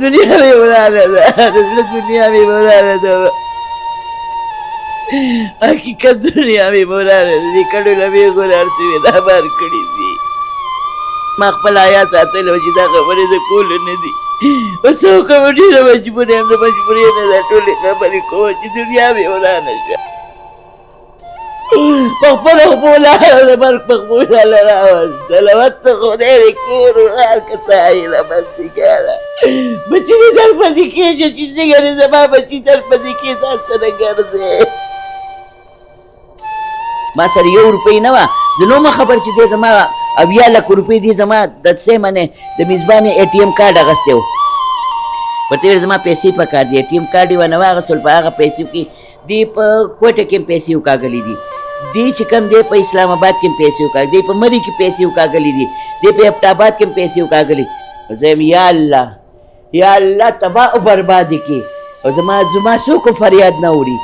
دنیا مې ورانه ده، د زړه دنیا مې ورانه ده، حقیقت دنیا مې ورانه ده، دې کډو له مې ګوره هر څه مې نابار کړي دي. ما خپل حیا ساتلی وه چې دا خبرې د کولو نه دي، اوس وکړم ډېره مجبور یم، د مجبورۍ نه دا ټولې خبرې کوم چې دنیا مې ورانه شوه. په خپله خو ولاړه د مرګ په خپله راوستله، ورته خدای دې کور هر که تایله بندګاره بچي دې در پدې کېږه چې څنګه دې زما بچي در پدې کې ځان سره ګرځې. ما سره 1 روپۍ نه وه، زه نو مه خبر چې دی زما 80 لک روپۍ دی زما د څه منې د میزبانې ATM کارډ اخیستی و، ورته ویل زما پیسې پکار دي، ATM کارډ یې ونه واخیستل، په هغه پیسو کې دی په کوټه کې هم پیسې وکاږلي دي، دی چې کوم دی په اسلام آباد کې هم پیسې وکاږلي دی، په مري کې پیسې وکاږلي دي، دی په ابټاباد کې هم پیسې وکاږلي. زه یم یا الله یا الله تباه او برباد یې کړي، او زما څوک هم فریاد نه اوري،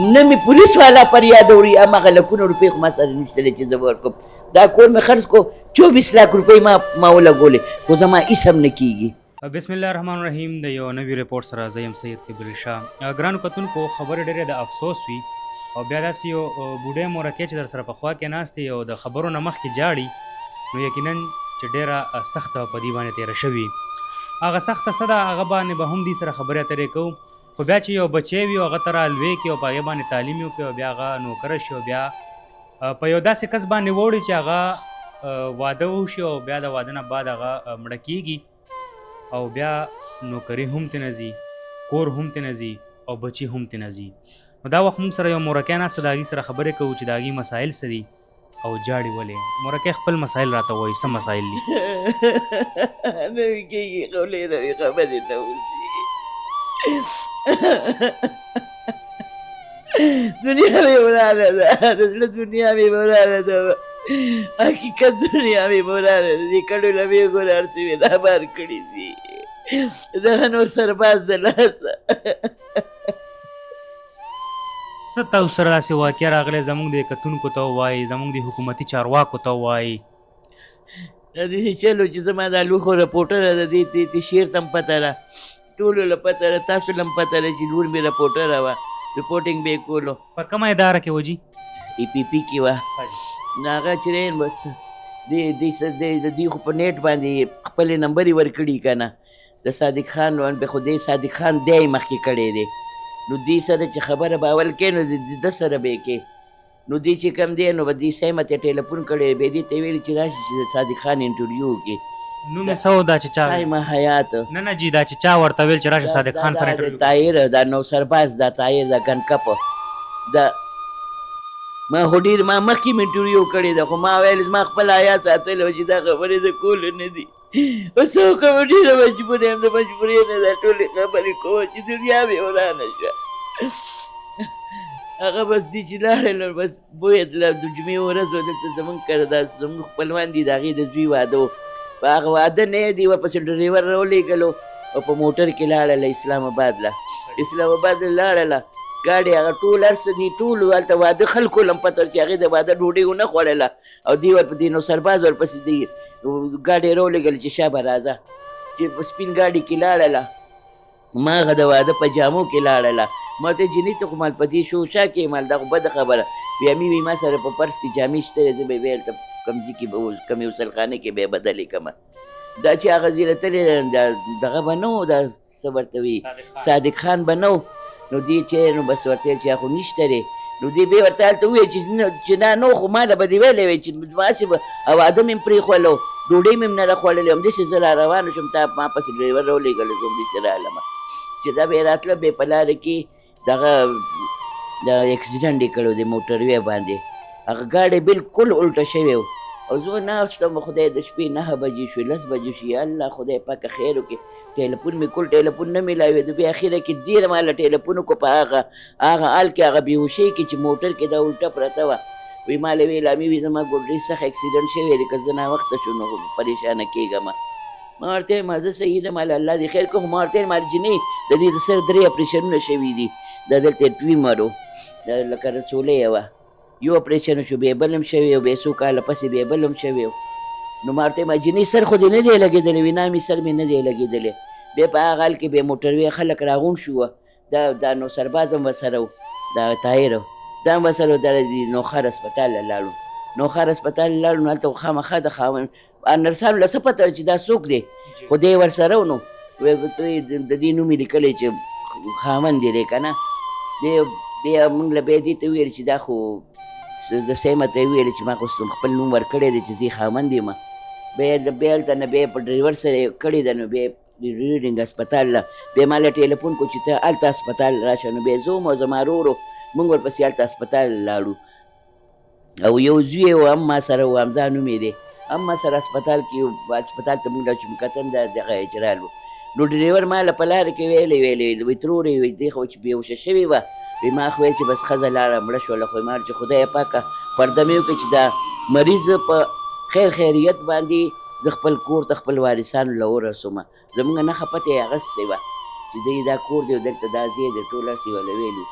نه مې پولیس والا فریاد اوري، هماغه لکونه روپۍ خو ما سره نشته دی چې زه ورکړم. دا کور مې خرڅ کو 24 لک روپۍ ما ولګولې، خو زما هېڅ هم نه کېږي. بسم الله الرحمن الرحیم. د یو نوي ریپورټ سره زه یم سید کبیر شاه. ګرانو کتونکو، خبرې ډېرې د افسوس وي، او بیا داسې یو بوډۍ مورکۍ چې در سره په خوا کې ناست دی او د خبرو نه مخکې جاړي، نو یقینا چې ډېره سخته په دې باندې تېره شوې. هغه سخته څه ده، هغه باندې به هم دې سره خبرې اترې کوو، خو بیا چې یو بچی وي او هغه ته رالوی کړي او په هغې باندې تعلیم یې وکړي او بیا هغه نوکره شي او بیا په یو داسې کس باندې ووړي چې هغه واده وشي او بیا د واده نه بعد هغه مړه کېږي او بیا نوکري هم ترې نه ځي، کور هم ترې نه ځي او بچي هم ترې نه ځي. نو دا وخت موږ سره یو مورکۍ ناسته، د هغې سره خبرې کوو چې د هغې مسایل څه دي او جاړي ولې. مورکۍ خپل مسایل راته وایي، څه مسایل دي؟ نوي کېږي خولې نوي خبرې نه وځي، دنیا مې ورانه ده، د زړه دنیا مې ورانه ده، حقیقت دنیا مې ورانه ده، دې کډو له مې ګوره هر څه مې نابار کړي دي، دغه نور سرباز د لاسه. څه تاسو سره داسې واقعه راغلی زموږ د کتونکو ته ووایي، زموږ د حکومتي چارواکو ته ووایي؟ د دې چلو چې زما دا لوښو رپورټره ده، دې شعر ته هم پته ده، ټولو له پته ده، تاسو له هم پته ده چې لور مې رپورټره وه، رپورټینګ به یې کولو. په کومه اداره کې وه جي؟ APP کې وه. نو هغه چې دی بس د دوی خو په نیټ باندې خپلې نمبر یې ورکړي که نه، د صادق خان به خو دی صادق خان دی یې مخکې کړی دی، نو دوی سره چې خبره به اول کوې نو د سره به یې کوې، نو دوی چې کوم دی نو به دوی سیمه ته ټلیفون کړی، بیا دې ته یې ویلي چې راشي چې د صادق خان انټرویو وکړي. نوم یې څه و دا چې چا؟ سایمه حیات. نه جي، دا چې چا ورته ویل چې راشه صادق خان سره انټرویو؟ طاهر، دا نو سرباز، دا طاهر، دا ګنکپ، دا ما خو ډېر ما مخکې مې انټرویو کړې ده، خو ما ویل زما خپل حیا ساتلی وه چې دا خبرې د کولو نه دي، اوس وکړم ډېره مجبور یم، د مجبورۍ نه دا ټولې خبرې کوم چې دنیا مې ورانه شوه. هغه بس دي چې لاړل، بس بویه تله د جمعې ورځ وه، دلته زمونږ کره دا زمونږ خپلوان دي، د هغې د زوی واده و، په هغه واده نه دی، ورپسې ډریور راولېږلو او په موټر کې لاړله اسلام آباد له، اسلام آباد لاړله ګاډي، هغه ټول هر څه دي، ټول هلته واده خلکو له هم پته چې هغې د واده ډوډۍ ونه خوړله، او دی ورپسې نو سرباز ورپسې دی ګاډي راولېږله چې شابه راځه، چې په سپین ګاډي کې لاړله، ما هغه د واده په جامو کې لاړله، ما ته جنۍ ته خو مال په دې شوشا کې مال دا خو بده خبره، بیا مې وي ما سره په پرس کې جامې شته دی، زه به یې بیا هلته کوم ځای کې به کومې غسلخانې کې به یې بدلې کړمه. دا چې هغه ځای تللی دغه به نه و، دا څه ورته وي صادق خان به نه و، نو دې چې نو بس ورته ویل چې خو نشته دی، نو دې بیا ورته هلته وویل چې نه نو خو ما له به دې ویلی وی چې ماسې به واده مې هم پرېښولو، ډوډۍ مې هم نه راخوړلې، همداسې زه را روانه شوم، تا ما پسې ډریور راولېږلو، زه همداسې رالمه، چې دا به یې راتله، بیا په لاره کې دغه اکسیډنټ یې کړی و د موټروی باندې، هغه ګاډی بالکل الټه شوی و، او زه ناست وم، خدای د شپې 9 بجې شوې 10 بجې شوې، الله خدای پاکه خیر وکړي، ټلیفون مې کول ټلیفون نه میلاوېده، بیا اخره کې ډېره ما له ټلیفون وکړو په هغه حال کې، هغه بېهوشۍ کې چې موټر کې دا الټه پرته وه، وی ما له ویل امې وي زما ګوډري سخت اکسیډنټ شوی دی، که زه ناوخته شو نو پریشانه کېږم. ما ورته وایم زه صحیح ده، ما الله دې خیر کړو، خو ما ورته وایم جنۍ د دې د سر 3 اپریشنونه شوي دي، دا دلته ټویمر و، لکه رسولۍ وه، یو اپریشن شو، بیا بل هم شوی و، بیا څو کاله پسې بیا بل هم شوی و، نو ما ورته وایم جنۍ سر خو دې نه دی لګېدلی؟ وي نه مې سر مې نه دی لګېدلی، بیا په هغه حال کې بیا موټروې خلک راغونډ شو. دا نو سرباز هم ورسره و، دا طاهر دا هم ورسره و. دا د نوخار هسپتال له لاړو. نوخار هسپتال لاړو نو هلته خامخا د خاوند نرسانو له څه پته چې دا څوک دی، خو دی ورسره و. نو د دې نوم یې لیکلی چې خاوند دی که نه. بیا موږ له بیا دې ته وویل چې دا خو زه سیمه ته یې وویل چې ما خو خپل نوم ورکړی دی چې زه خاوند یم. بیا هلته نه بیا په ډریور سره یې کړې ده. نو بیا ریډینګ هسپتال له بیا ما له ټلیفون کو چې ته هلته هسپتال راشه. نو بیا زه وم او زما ورور موږ ورپسې هلته هسپتال لاړو. او یو زوی یې و هم ما سره و، حمزه نوم یې دی، هم ما سره هسپتال کې هسپتال ته موږ لاړو چې موږ کتل دغه اجرال و. نو ډریور ما له په لاره کې ویلې وایي ترور یې وایي دې خو چې بېهوشه شوې وه. وایي ما خو ویل چې بس ښځه لاړه مړه شوله. خو ما چې خدای پاکه پرده مې وکړه چې دا مریض په خیریت باندې زه خپل کور ته خپل وارثانو له ورسومه. زموږ نښه پته یې اخیستې وه چې دی دا کور دی او دلته دا ځای دی، ټول هسې وله ویلو.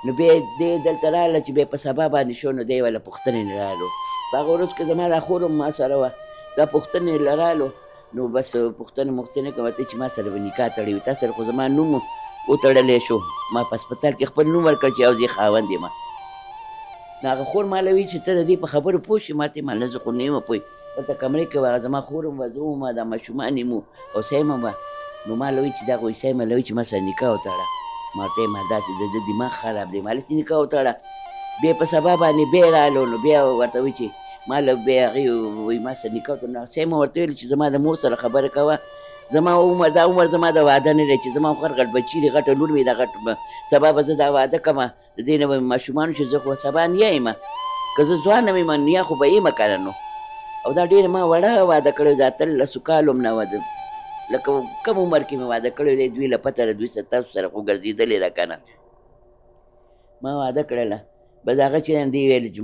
نو بیا دی دلته راغله چې بیا په سبا باندې شو. نو دی وله پوښتنې نه رالو. په هغه ورځ کې زما دا خور هم ما سره وه، دا پوښتنې له رالو. نو بس پوښتنې کوم ته چې ما سره به نکاح تړی وي، تا سره خو زما نوم وتړلی شو. ما په هسپتال کې خپل نوم ورکړ چې او زه خاوند یم. نو هغه خور ما له وایي چې ته د دې په خبرو پوه شې. ما ته یې ویل نه زه خو نه یم پوه. دلته کمرې کې وه، زما خور هم وه، زه وم، دا ماشومان یې مو او سیم هم وه. نو ما له وایي چې دا خو سیمه له وایي چې ما سره نکاح وتړه. ما ورته ویل ما داسې د دماغ خراب دی، ما هلسې نکاح وتړه. بیا په سبا باندې بیا رالو. نو بیا ورته وایي چې ما له بیا هغې وایي ما سره نکاح وتړه. سیمه ورته ویل چې زما د مور سره خبره کوه، زما عمر دا عمر زما د واده نه دی چې زما خو غټ بچي دی، غټه لور مې ده، غټ سبا به زه دا واده کړم، د دې نه به ماشومان شو. زه خو سبا نیا یم، که زه ځوانه یم نیا خو به یم که نه. نو او دا ډېر ما وړه واده کړی، دا 13 کالو هم نه واده، لکه کم عمر کې مې واده کړی دی. دوی له پته ده، دوی تاسو سره خو ګرځېدلې ده که نه. ما واده کړله. بس هغه چې دی ویل چې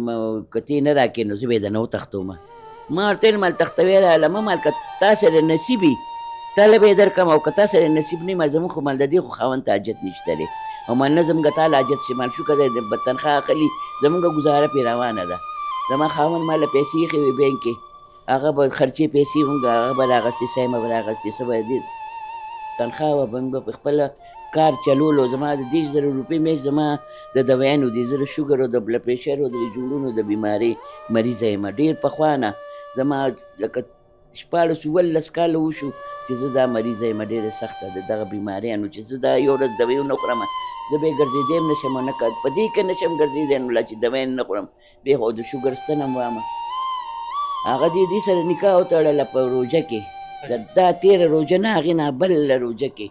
که ته یې نه راکړې نو زه به یې درنه وتښتوم. ما ورته ویل مال تښتوی رالمه، مال که تا سره نصیب وي تاله به یې درکړم، او که تا سره نصیب نه وي مال زموږ خو مال د دې خو خاوند ته حاجت نشته دی. او مال نه زموږ تاله حاجت شي، مال شکر دی د تنخواه اخلي، زموږ ګزاره پرې روانه ده. زما خاوند ما له پیسې ایښې وې بینک کې، هغه به خرچې پیسې مونږ هغه به راغستې، سیمه به راغستې، څه به دې تنخواه به مونږ به په خپله کار چلولو. زما د 10,000 روپۍ میاشت زما د دوایانو دي، زه د شوګر او د بلډ پریشر او د جوړونو د بیمارۍ مریضه یم. ډېر پخوا نه زما لکه 14-15 کاله وشو چې زه دا مریضه یم، ډېره سخته د دغه بیماریانو چې زه دا یو ورځ دوایي ونه خورم زه بیا ګرځېدی هم نه شم، نه په دې کې نه شم ګرځېدی نو لا چې دوایي نه خورم. بیا خو د شوګر ستنه هم وامه. هغه دې سره نکاح وتړله په روژه کې، دا تېره روژه نه، هغې نه بله روژه کې.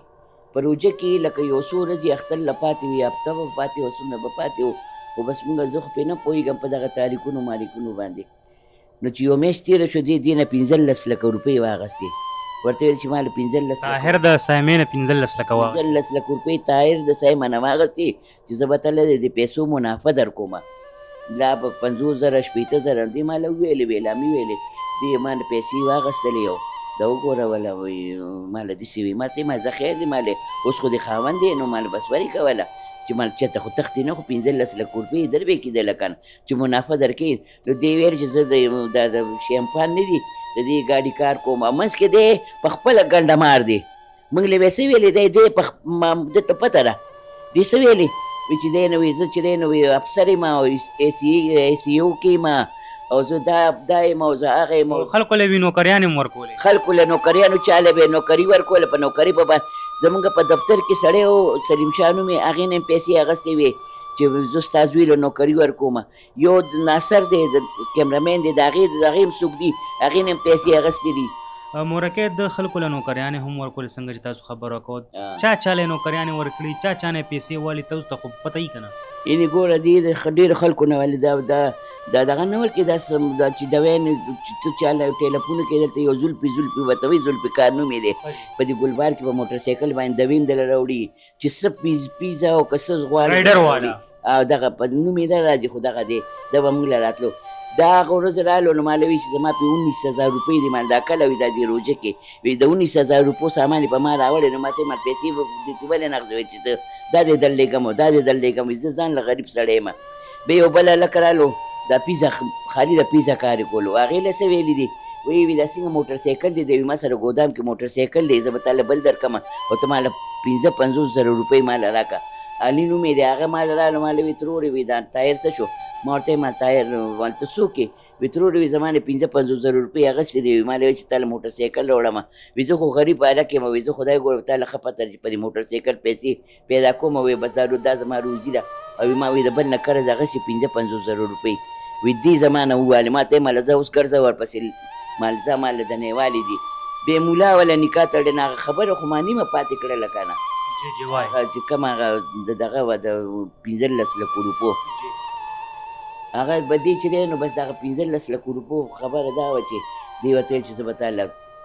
په روژه کې لکه یو څو ورځې اختر له پاتې وي، هفته به پاتې وه، څومره به پاتې وو، خو بس مونږ زه خو پرې نه پوهېږم په دغه تاریکونو ماریکونو باندې. نو چې یو میاشت تېره شو دې نه 15 لکه روپۍ واخېستې. ورته ویل چې ما له 15 طاهر د سایمې نه 15 لکه واخېستې. 15 لکه روپۍ طاهر د سایمه نه واخېستې چې زه به تله د پیسو منافع در کومه، لا به 50,000 شپېته دې ما له وویلې مې ویلې دې ما نه پیسې واخېستلې. یو دا وګوره وله وایي ما له داسې وي. ما ته یې زه خیر دی، ما له اوس خو دې خاوند دی نو ما له بس ورې کوله چې مال چېرته خو تښتې نه، خو 15 لکه روپۍ در به کېدله که نه چې منافع در کوي. نو دې ویل چې زه د شیمپان نه دي د دې ګاډي کار کوم، او منځ کې دی په خپله ګنډه مار دی. موږ له به څه ویلې دی ده ته پته ده دې څه ویلې وایي چې دی نه وایي زه چې دی نه وایي افسر یم او ACO کې یم او زه دا یم او زه هغه یم. خلکو له وي نوکریانې هم ورکولې، خلکو له نوکریانو چاله به نوکري ورکوله. په نوکري په باندې زمونږ په دفتر کې سړی و سلیم شاه نوم یې، هغې نه پیسې اخېستې وې چې زه ستا زوی له نوکري ورکوم. یو ناصر دی د کیمرامین دی، د هغې هم څوک دي، هغې نه هم پیسې اخېستې دي. مورکې د خلکو له نوکریانې هم ورکولې. څنګه چې تاسو خبره کوئ چا له نوکریانې ورکړي، چا نه پیسې والي، تاسو ته خو پته یي که نه. یعنې ګوره دې د ډېرو خلکو نه والي دا دغه نه ورکړي، دا چې دوایانې ته چا له ټیلیفونو کې دلته یو زلفي ورته وایي، زلفقار نوم یې دی، په دې ګلبار کې په موټر سایکل باندې دوین دله راوړي چې څه پیزا او که څه غواړي او دغه په نوم یې نه راځي، خو دغه دی دا به موږ له راتلو. دا هغه ورځ رالو نو ما له وایي چې زما پې 19,000 روپۍ دي. مال دا کله وي دا دې روژه کې وایي د 19,000 روپو سامان یې په ما راوړی. نو ما ته یې مال پیسې دې ولې نه اخذوي چې زه دا دې در لېږم او دا دې در لېږم، زه ځان له غریب سړی یم. بیا یو بل هلک رالو دا پیزا خالي د پیزا کار یې کولو، هغې له څه ویلي دي وی وی دا څنګه موټر سایکل دی دی ما سره ګودام کې موټر سایکل دی زه به تاله بل درکمه او ته ماله 50-50 روپۍ ماله راکړه. علي نوم یې دی هغه ماله راغله ماله وی ترورې وي دا تایر څه شو؟ ما ورته ویل ما تایر ولته څوک یې؟ وی ترورې وي زما نه 50-50 روپۍ اخیستې دي. ما له ویل چې تاله موټر سایکل راوړمه. وي زه خو غریب هلک یم وي زه خدای ګورم تاله ښه پته چې په دې موټر سایکل پیسې پیدا کوم وی بس دا زما روزي ده. او ما وی د بل نه قرض اخیستې 50-50 روپۍ. وی دې زما نه ووالې ما ته یې ماله زه اوس ګرځه ورپسې مال ځه ماله د نیوالې دي. بې ملا وله نکاح تړې نه هغه خبره خو ما نیمه پاتې کړله که نه هغه چې کوم هغه د دغه وه د 15 لکو روپو هغه به دې چې دی نو بس دغه 15 لکو روپو خبره دا وه چې دې ورته ویل چې زه به تا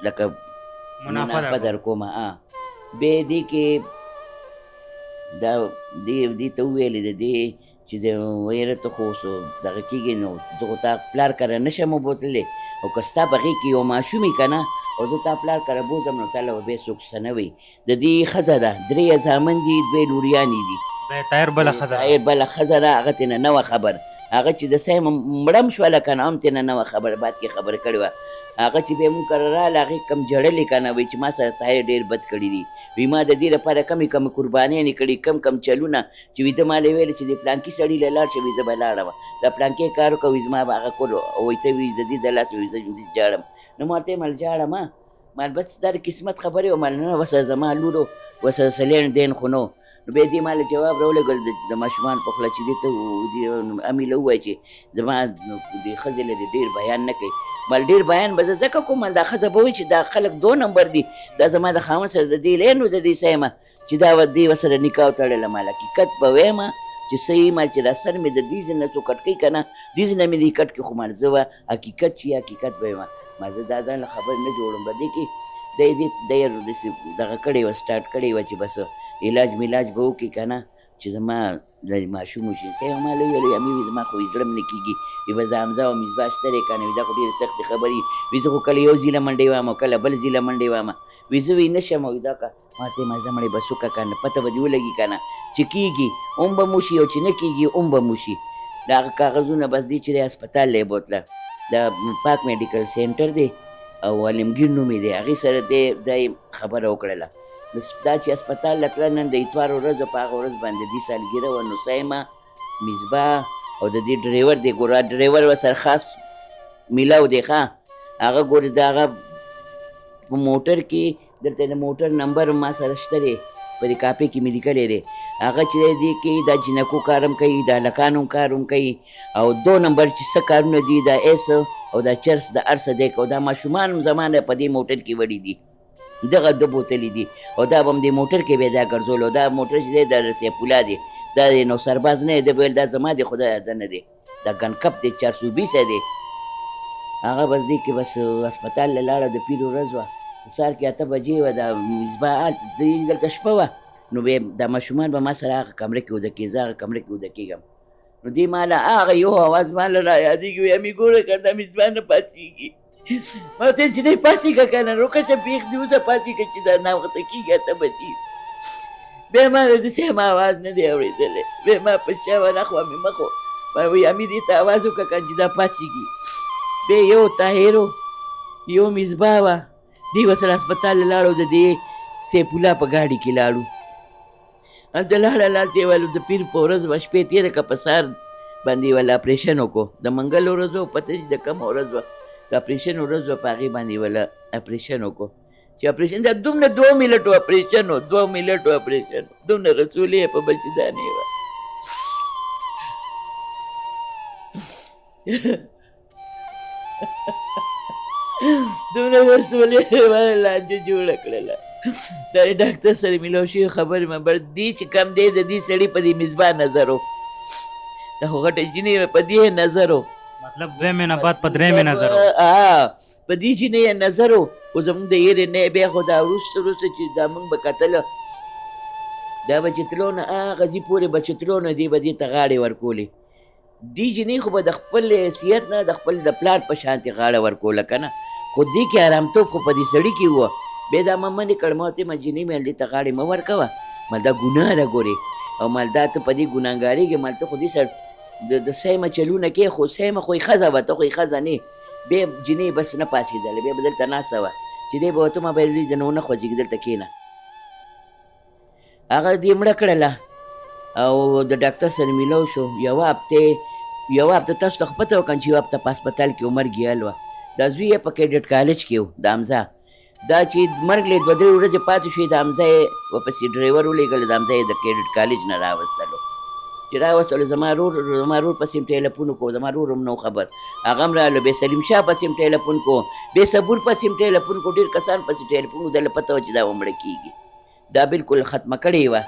لکه منافع در کومه. بیا دې کې دا دې ته وویلې د دې چې د ویره ته خو اوس دغه کېږي نو زه خو تا پلار کره نه شم وبوتلی او که ستا په غېږ کې یو ماشوم وي که نه او زه تا پلار کره بوځم نو تا له به بیا څوک څه نه وي. د دې ښځه ده 3 زامن دي 2 لوریانې دي. طاهر بله ښځه ده هغه ترې نه نه وه خبر. هغه چې د سیم مړم شوله که نه هم ترې نه نه وه خبر بعد کې خبره کړې وه. هغه چې بیا مونږ کره راغله هغې کم ژړلې که نه وایي چې ما سره طاهر ډېر بد کړي دي. وي ما د دې لپاره کمې قربانیانې کړي کم چلونه چې وي ته ما له ویلې چې د پلانکي سړي له لاړ شه وي زه به لاړم د پلانکې کار وکړه وي زما به هغه کول وایي ته وي د دې د لاس وي زه جاړم. نو ما ورته مال جاړم مال بس دا د قسمت خبرې وه مال نه وسه زما لورو وسه سلیڼ دین خو نو. نو بیا دې ما له جواب راولېږل د ماشومان په خوله چې دې ته امي له ووایه چې زما د ښځې له دې ډېر بیان نه کوي. مال ډېر بیان به زه ځکه کوم دا ښځه به وایي چې دا خلک 2 نمبر دي دا زما د خاوند سره د دې لینو د دې سیمه چې دا دې ورسره نکاح وتړله. مال حقیقت به وایم چې صحیح مال چې دا سر مې د دې ځای نه څوک کټ کوي که نه دې ځای نه مې دې کټ کړي خو مال زه به حقیقت چې حقیقت به وایم ما زه دا ځان له خبر نه جوړم. به دې کې دی دغه کړې وه سټارټ کړې وه چې بس علاج میلاج به وکړي که نه چې زما د ماشوم وشي. صحیح ما له ویلې امي وي زما خو زړه م نه کېږي وي به زه حمزه او مصباح شته دی که نه وي دا خو ډېرې سختې خبرې وي زه خو کله یو ځي له منډې وایم او کله بل ځي له منډې وایم وي زه وي نه شم وي دا که ما ورته ما زه مړې به څوکه که نه پته به دې ولګي که نه چې کېږي هم به مو شي او چې نه کېږي هم به مو شي. د هغه کاغذونه بس دی چې دی هسپتال لی بوتله د پاک میډیکل سینټر دی او عالمګیر نوم یې دی هغې سره دا خبره وکړله. دا چې هسپتال له تله نن د اتوار ورځ په هغه ورځ باندې دې سالګیره وه نو سایمه مصباح او د دې ډریور دی ګوره ډریور ورسره خاص میلاو دی ښه هغه ګورې د هغه په موټر کې دلته د موټر نمبر ما سره شته دی په دې کاپۍ کې مې لیکلی دی هغه چې دی کې دا جنکو کار هم کوي دا هلکانو کار هم کوي او 2 نمبر چې څه کارونه دي دا ایس او دا چرس د هر څه دی او دا ماشومان هم زمانه په دې موټر کې وړي دي دغه 2 بوتلې دي او دا به هم دې موټر کې بیا دا ګرځول او دا موټر چې دی د رسیف الله دی دا نو سرباز نه دی ویل دا زما دی خدای ده نه دی دا ګنکپ دی 420 دی. هغه بس دی کې بس هسپتال له لاړه د پیر ورځ وه سهار کې 8 بجې وه دا مصباح دلته شپه وه نو بیا دا ماشومان به ما سره هغه کمره کې وده کېږي زه هغه کمره کې وده کېږم نو دې ما له هغه یو اواز ما له را یادېږي وایي امي ګوره که دا مصباح نه پاڅېږي ما ورته ویل چې دی پاڅېږه که نه روکه چې پېښ دي اوسه پاڅېږه چې دا ناوخته کېږي 8 بجې بیا ما د داسې هم اواز نه دی اورېدلی بیا ما په شا ونخوا مې مخ ما وایي امي دې ته اواز وکړه که چې دا پاڅېږي بیا یو طاهر یو مصباح وه دی ورسره هسپتال له لاړو د دې سیف الله په ګاډي کې لاړو هلته لاړه یې ویل د پیر په ورځ به شپې تېره کړه په سهار باندې یې وله اپریشن وکړو د منګل ورځ وه پته چې د کومه ورځ وه د اپریشن ورځ وه په هغې باندې یې وله اپریشن وکړو چې اپریشن دا دومره 2 منټو اپریشن و 2 منټو اپریشن دومره رسولې په بچدانې وه دومره رسولې باندې لانجه جوړه کړله دا ډاکټر سره میلاو شوي خبرې مبر دی چې کم دی د دې سړي په دې مصباح نظر و دا خو غټه جینۍ په دې نظر و مطلب 2 مهینه بعد په 3 مهینه نظر و په دې جینۍ نظر و خو زموږ د یېرې نه بیا خو دا وروسته چې دا موږ به کتله دا به چې تلو نه هغه ځي پورې به چې تلو نه دې به دې ته غاړې ورکولې دې جینۍ خو به د خپل حیثیت نه د خپل د پلار په شانتې غاړه ورکوله که نه خو دې کې ارامتوب خو په دې سړي کې وه بیا دا ما منې کړ ما ورته ما جینۍ مې دې ته غاړې مه ورکوه مال دا ګناه ده ګورې او مال دا ته په دې ګناهګارېږې مال ته خو دې سره د سیمه چلونه کې خو سیمه خو یې ښځه وه ته خو یې ښځه نه بیا جینۍ بس نه پاڅېدله، بیا به دلته ناسته وه چې دی به ورته ما به دې نه ونه خوځېږي، دلته کښېنه. هغه دې مړه کړله او د ډاکټر سره میلاو شو. یوه هفته تاسو ته خو پته وکړم چې یوه هفته په هسپتال کې و، مرګ یې حل وه. دا زوی یې په کیډټ کالج کې و، د حمزه. دا چې مرګ له 2-3 ورځې پاتې شوې، د حمزه یې ورپسې ډرایور ولېږلو، د حمزه یې د کیډټ کالج نه راوستلو. چې راوستلو زما رور پسې م ټیلیفون وکړو، زما رور هم نه خبر، هغه هم راغلو. بیا سلیم شاه پسې م ټیلیفون کړو، بیا صبور پسې م ټیلیفون کړو، ډېر کسان پسې ټیلیفون کړو. دله پته وه چې دا به مړه کېږي. دا بلکل ختمه کړې وه،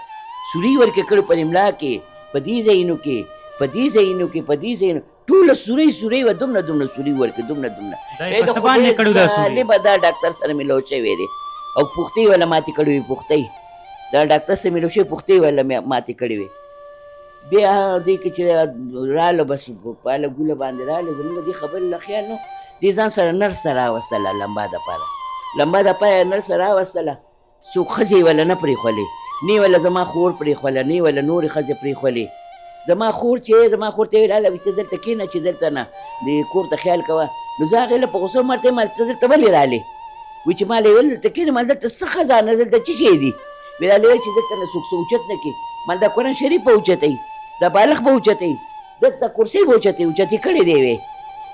سوري ورکې کړو په املا کې، په دې ځایونو کې، په دې ځایونو کې، په دې ځایونو ټوله سوري وه، دومره سوري ورکې، دومره. غالبه دا ډاکټر سره میلاو شوی دی او پوښتۍ والا ماتې کړې وي، پوښتۍ دا ډاکټر سره میلاو شوی، پوښتۍ والا ماتې کړې وي. بیا دې کې چې راله بس په هله ګوله باندې راله، زمونږ دې خبرې له خیال نو دې ځان سره نرسه راوستله، لمبا دپاره نرسه راوستله. څوک ښځې یې وله نه پرېښولې، نه یې وله زما خور پرېښوله، نه یې وله نورې ښځې پرېښولې. زما خور ته یې ویل هله ته دلته کښېنه چې دلته نه د کور ته خیال کوه. نو زه هغې له په غوسه ما ورته ویل ته دلته ولې رالې؟ وایي چې ما له یې ویل دلته کښېنه، ما دلته څه خزانه، دلته څه شی دي؟ بیا له ویل چې دلته نه څوک څه اوچت نه کړي، ما دا قرآن شریف به اوچتوي، دا بالغ به اوچتوي، دلته کرسۍ به اوچتې کړې دی وې.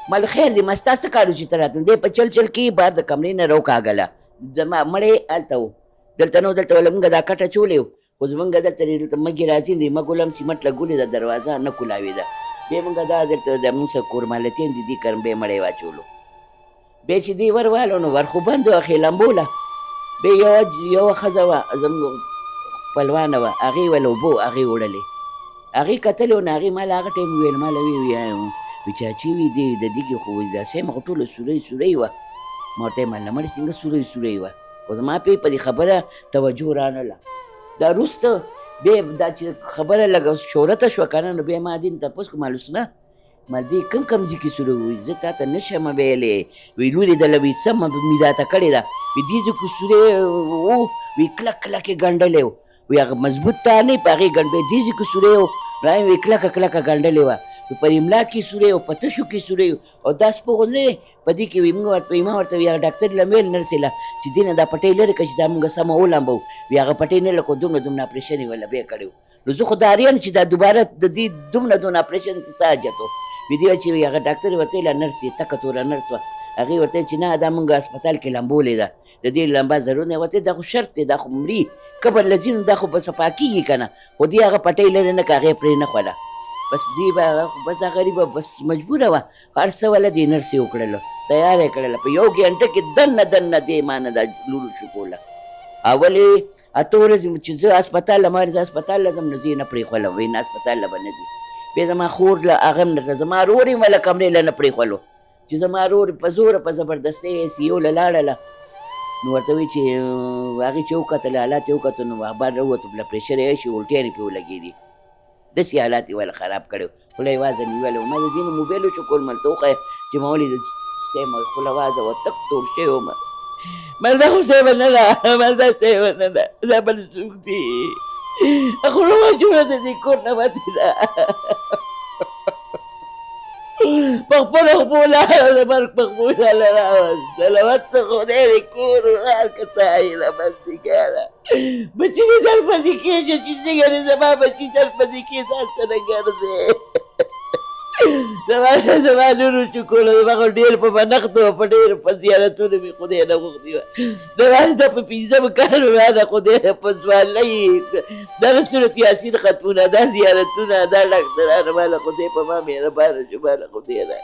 ما له خیر دی، ما ستا څه کار و چې ته راتلم؟ دی په چل کې بهر د کمرې نه راوکاږله، زما مړی هلته و، دلته نه و. دلته وله مونږ دا کټه چولې و، خو زمونږ دلته مږې راځي، د مږول هم سیمټ لګولې ده، دروازه نه کولاوېده. بیا مونږ دا دلته زمونږ سره کورمالتین دي، دې کرم بیا مړی واچولو. بیا چې دې ورواله نو ور خو بند وه، ښې لمبوله. بیا یوه ښځه وه زموږ خپلوانه وه، هغې وله اوبه هغې وړلې، هغې کتلې و نو هغې ما له هغه ټایم وویل، ما له وی چاچي وي دې د دې کې خو دا سیم خو ټوله سورۍ وه. ما ورته ویل مله مړې څنګه سورۍ وه، خو زما په دې خبره توجه رانله. دا وروسته بیا دا چې خبره لږه شهرته شوه که نه، نو بیا ما دې نه تپوس کړم، مالوسونه ما دې کوم ځای کې سورۍ وي، زه تا ته نه شم ویلی. وی لورې دله وي سمه مې راته کړې ده، وي دې ځای کې سورۍ و، وی کلکې ګنډلې و، وی هغه مضبوط تار نه په هغې ګنډ، بیا دې ځای کې سورۍ و، وی کلکه ګنډلې وه، په املا کې سورۍ و، په تشو کې سورۍ و. او دا سپوغ نه دی په دې کې، وي ما ورته وي هغه ډاکټر له ویل نرسې له چې دې نه دا پټۍ لرې کړه چې دا مونږ سمه ولامبو. وي هغه پټۍ نه لکه دومره اپرېشن یې وله بیا کړی و. نو زه خو ډار یم چې دا دوباره د دې دومره اپرېشن ته څه حاجت و. وي دې چې هغه ډاکټر ورته ویله نرس یې تکه توره نرس وه، هغې ورته ویل چې نه دا مونږ هسپتال کې لمبولې ده، د دې لمبا ضرور نه. ورته دا خو شرط دی، دا خو مري قبر له ځینو دا خو به صفا کېږي که نه، خو دې هغه پټۍ لرې نه که هغې پرې نه خوله. بس دې به بس غریبه بس مجبوره وه، هر څه وله دې نرس یې وکړله، تیار یې کړله، په 1 ګنټه کې دننه دې ما نه دا لورو شو کوله. اولې 8 ورځې چې زه هسپتال له زه هسپتال له ځم، نو زه یې نه پرېښولم، وایي نه هسپتال له به نه ځي. بیا زما خور له هغه هم نه، زما رور یې وله کمرې له نه پرېښولو، چې زما رور په زوره په زبردستۍ ICU له لاړله. نو ورته وایي چې هغې چې وکتله حالات یې وکتل، نو اخبار راووتو، بله پرېشر یې شي، الټیانې پرې ولګېدې، داسې حالات یې وله خراب کړی و. خوله یې وازه نیولې وه، ما د دې نه موبایل وچکول، ما ورته وښیه چې ما ولې سیمه خوله وازه وه، تک تور شوی وم. مرده خو سیمه نه ده، مرده سیمه نه ده، دا بل څوک دي، خوله وچوله د دې کور نه وتې ده. په خپله خپو لاړه، د مرګ په خپو لاله راوستله، ورته خدای دې کور هر که تایله بندګاره بچي دې در پدې کېږه چې څنګه دې زما بچي در پدې کې ځان سره ګرځې. زما لورو چوکوله، زما خو ډېر په منښتو په ډېر په زیارتونو مې خدای نه غوښتي وه. زما د په 15 کال ما د خدای په ځوانۍ دغه سورت یاسین ختمونه، دا زیارتونه، دا ډاکټرانو ما له خدای په ما مهربانه شو، ما له خدای نه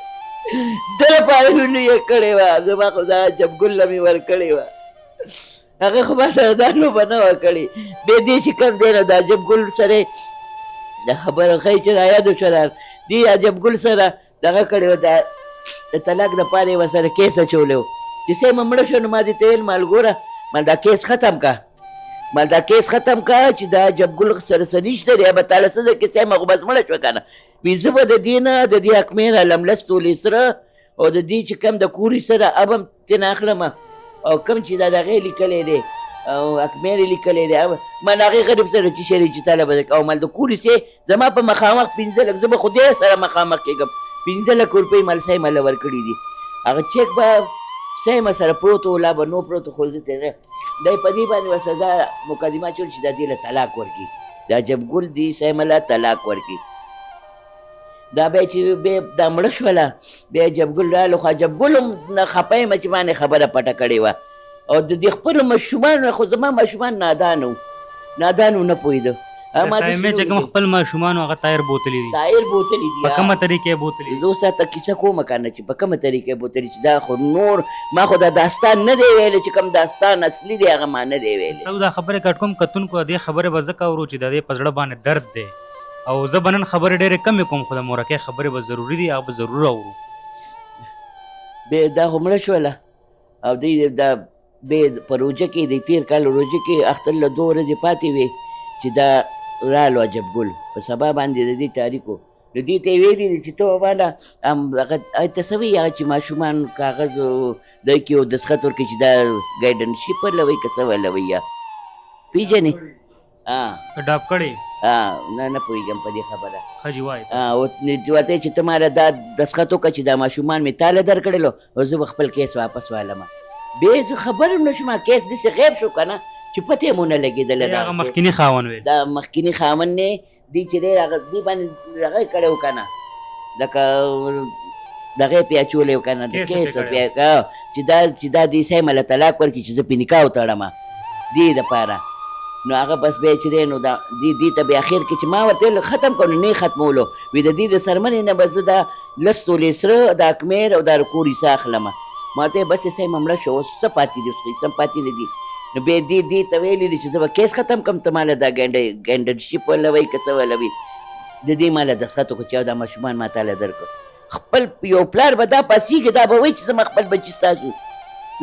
ده لپاره مې لویه کړې وه. زما خو دا جبګله مې ورکړې وه، هغه خو ما سره دا لوبه نه وه کړې. بیا دې چې کوم دی نو د عجبګل سره دا خبره ښایي چې را یاد وشوه، دې عجبګل سره دغه کړې وه، د طلاق دپاره یې ورسره کیس اچولی و. چې سیمه مړه شوه، نو ما دې ته ویل مال ګوره مال دا کیس ختم که، مال دا کیس ختم که چې دا عجبګل سره څه نشته دی، به تاله څه ده کې سیمه خو بس مړه شوه که نه. وي زه به د دې نه د دې حکمې لملس تولې سره او د دې چې کوم د کوري سره اب هم ترېنه اخلم، او کوم چې دا د هغې لیکلی دی او حکمې یې لیکلی دی، من هغې غریب سره چې شری چې تاله به او مال د کوري سې زما په مخامخ 15 لک، زه به خدای سره مخامخ کېږم، 15 لک روپۍ مال صاحب مله ورکړي دي. هغه چیک به سیم سره پروت و لا به نو پروت خو دی په دې باندې ورسره دا مقدمه چول چې دا دې له طلاق ورکړي دا جبګل دی سیم له طلاق ورکړي دا بیا چې بیا دا مړه شوله بیا جبګل رالو خو جبګل هم نه خفه یم چې باندې خبره پټه کړې وه او د دې خپلو ماشومانو خو زما ماشومان نادان و نه پوهېده سایمې چې کوم خپل ماشومان هغه تایر بوتلې دي تایر بوتلې دي په کومه طریقې بوتلې زه اوس تا کیسه کوم که نه چې په کومه طریقې بوتلې چې دا خو نور ما خو دا داستان نه دی ویلی چې کوم داستان اصلي دی هغه ما نه دی ویلی ستاسو دا خبرې کټ کوم کتونکو دې خبرې به ځکه اورو چې د دې په زړه باندې درد دی او زه به نن خبرې ډېرې کمې کوم خو د مورکۍ خبرې به ضروري دي هغه به ضرور اورو بیا دا خو مړه شوله او دوی دا بیا په روژه کې د تېر کال روژه کې اختر له 2 ورځې پاتې وې چې دا رالو عجبګل په سبا باندې د دې تاریخو نو دې ته یې ویلي دي چې ته والا هغه ته څه وایي هغه چې ماشومان کاغذ دی کې او دستخط ورکړي چې دا ګایډنشیپ ولوي که څه ولوي یا پېژنې ډاپ کړې نه پوهېږم په دې خبره ښه جي وایي ورته چې ته ماله دا دستخط وکړه چې دا ماشومان مې تاله درکړلو او زه به خپل کیس واپس والمه بیا زه خبر هم نه شوم کیس داسې غیب شو که نه چې پته مو نه لګېدله هغه مخکیني خاوند ویل دا مخکیني خاوند نه دی چې دی هغه دې باندې هغه یې کړی و که نه لکه دغه یې پې اچولی و که نه د کیس چې دا دې سیمه له طلاق ورکړي چې زه پې نکاح وتړمه دې دپاره نو هغه بس بیا چې دی نو دې ته بیا اخر کې چې ما ورته ویل ختم کړو نو نه یې ختمولو وي د دې د څرمنې نه به زه دا 10 تولې سره د اکمیر او دا کور حصه اخلمه ما ته یې بس یې سیمه مړه شو اوس څه پاتې دي اوس هېڅ هم پاتې نه دي نو بیا دې ته ویلي دي چې زه به کیس ختم کړم ته ماله دا ګینډنشیپ ولوئ که څه ولوي د دې ماله دستخط وکړو چې دا ماشومان ما تاله درکړو خپل یو پلار به دا پاسېږي دا به وایي چې زما خپل بچي ستا شو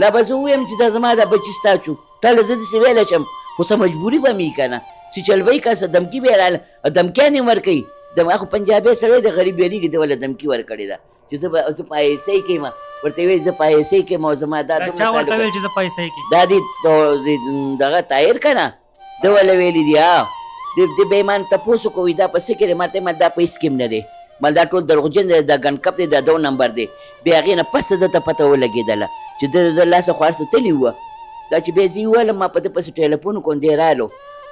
لا به زه ووایم چې دا زما دا بچي ستا شو تاله زه داسې ویلی شم خو څه مجبوري به مې که نه څه چل به یې که څه دمکي به یې راله دمکیان یې ورکوي خو پنجابی سړی د غریب یریږي د وله دمکي ورکړې ده چې زه پایسۍ کوم ورته ویل زه پایسۍ کوم او زما دا چا ورته ویل چې زه پایسۍ کوم دا دې دغه طاهر که نه ده وله ویلي دي د به یې مان تپوس وکړو دا په څه کې دی ما ته یې دا په هېڅ کې هم نه دی ما دا ټول دروغجن دی دا ګنکپ دی دا 2 نمبر دی بیا هغې نه پس ده ته پته ولګېدله چې د لاسه خوارسته تلي وه دا چې بیا زه یې وویلم ما په ده پسې ټیلیفون وکړم دی رالو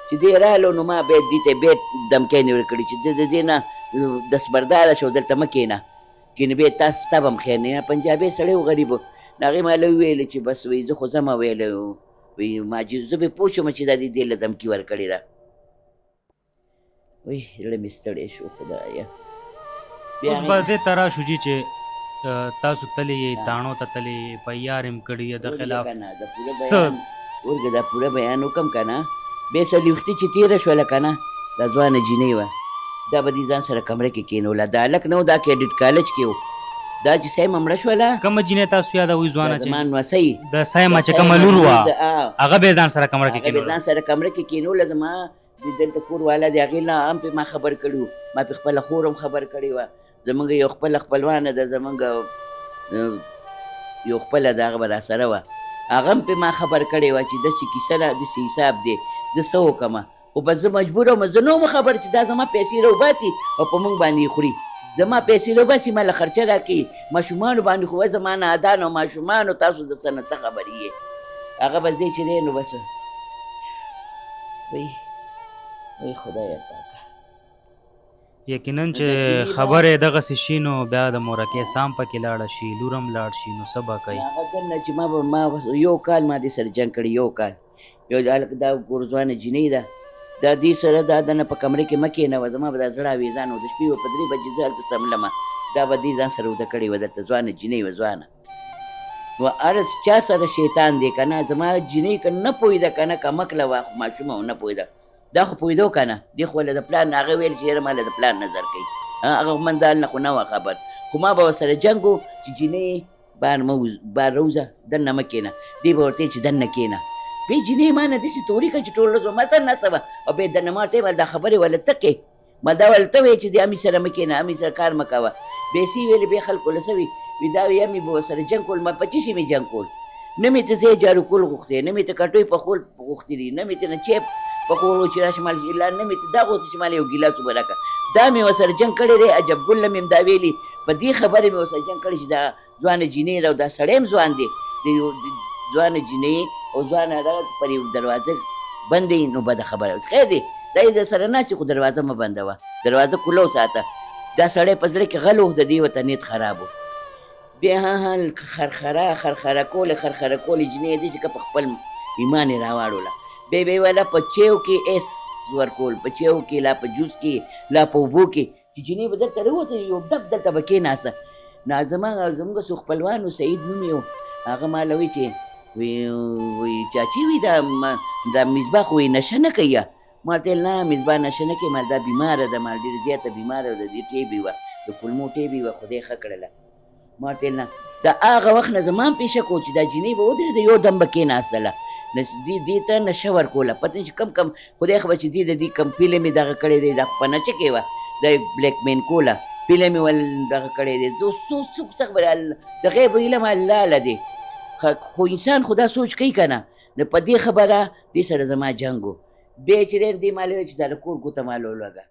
چې دی رالو نو ما بیا دې ته بیا دمکیانې ورکړي چې د دې نه دستبرداره شو دلته مه کښېنه کینې بیا تاسو ستا به هم خیر نه پنجابی سړی و غریب و نو هغې ما له وویلې چې بس وایي زه خو ځمه ویلی وایي ماجي زه به پوه شوم چې دا دې له دمکي ورکړې ده وایي زړه مې ستړی شو خدایه اوس به دې ته راشو جي چې تاسو تللی یې تاڼو ته تللی یې FIR هم کړي د خلاف ورګه دا پوره بیان وکړم که نه بیا څلوېښتي چې تېره شوله که نه دا ځوانه جینۍ وه دا به دې ځان سره کمره کې کېنوله دا هلک نه و دا کیډټ کالج کې و دا چې سیمه مړه شوله کومه جینۍ تاسو یادوئ ځوانه چې زما نوسۍ د سیمه چې کومه لور وه هغه به یې ځان سره کمره کې کېنوله ځان سره کمره کې کېنوله زما دلته کور والا دی هغې نه هم پې ما خبر کړي ما پې خپله خور هم خبر کړې وه زمونږ یو خپله خپلوانه ده زمونږ یو خپله د هغه به راسره وه هغه هم پې ما خبر کړې وه چې داسې کیسه ده داسې حساب دی زه څه وکړمه خو بس زه مجبور وم زه نه وم خبر چې دا زما پیسې راوباسي او په موږ باندې یې خوري زما پیسې راوباسي ما له خرچه راکوي ماشومانو باندې خو زما نادان او ماشومانو تاسو د څه نه څه خبرې یې هغه بس دی چې دی نو بس وایي خدایه پاکه یقینا چې خبرې دغسې شي نو بیا د مورکۍ سام پکې لاړه شي لور هم لاړ شي نو څه به کوي هغه نه چې ما یو کال ما دې سره جنګ کړی یو کال یو هلک دا ګورځوانه جینۍ ده دا دې سره دا دنه په کمرې کې مه کښېنوه زما به دا زړه اویزان و د شپې به په 3 بجې زه هلته څملمه دا به دې ځان سره وده کړې وه درته ځوانه جینۍ وه ځوانه نو هر چا سره شیطان دی که نه زما جینۍ که نه پوهېده که نه کمکله وه خو ماشومه و نه پوهېده دا خو پوهېدو که نه دې خو له د پلان نه هغه ویل چې یاره ما له د پلان نظر کوي هغه من دا نه خو نه وه خبر خو ما به ورسره جنګ و چې جینۍ بار روزه دننه مه کښېنه دې به ورته چې دننه کښېنه بیا جینۍ ما نه داسې توري کړه چې ټول ورځ به ما سر ناڅه وه او بیا دننه ما ورته ویل دا خبرې وله ته کې ما دا ویل ته وایې چې د امي سره مه کښېنه امي سره کار مه کوه بیا یې ویلې بیا خلکو له څه وي دا وایي امي به ورسره جنګ کول ما په څه شي مې جنګ کول نه مې ته ځای جارو کول غوښتې نه مې ته کټوۍ پخول غوښتې دي نه مې ته نه چیپ پخول چې راشي مال نه مې ته دا غوښتې چې مال یو ګیلاس اوبه راکړه دا مې ورسره جنګ کړی دی عجب ګل مې هم دا ویلي په دې خبرې مې ورسره جنګ کړی چې دا ځوانه جینۍ ده او دا سړی هم ځوان دی د یو ځوانه جینۍ او ځوانه دغه پر یو دروازه بند دی نو بده خبره خیر دی دا یې د سره ناستې خو دروازه مه بندوه دروازه کلو ساته دا سړی په زړه کې غل و د دې ورته نیت خراب و بیا خرخره کولې جینۍ داسې که په خپل ایمان یې راواړوله بیا به یې ویله په چیو کې ایس ورکول په چیو کې لا په جوس کې لا په اوبو کې چې جینۍ به دلته راووته یو ډب دلته به کېناسته نو زموږ څو خپلوانو سعید نوم یې و هغه ماله وایي چې وی چاچی وی دا مصباح وی نشه نه کوي ما ورته ویل نه مصباح نشه نه کوي مال دا بیماره ده مال ډېره زیاته بیماره ده د دې ټیبې وه د کولمو ټیبې وه خدای ښه کړله ما ورته ویل نه د هغه وخت نه زما هم پیشه کو چې دا جینۍ به ودرېده یو دم به کېناستله دې ته نشه ورکوله پته چې کم خدای خبر چې دې د دې کم پیله مې دغه کړی دی دا خو په نچه کې وه د بلیک مین کوله پیله مې ول دغه کړی دی څوک څه خبره د غیب علم الله له دی خو انسان خدا سوچ کوي که نه نو په دې خبره دې سره زما جنګ و بیا چې دی دې ما ویل چې دا د کور ګوته ما لولوږه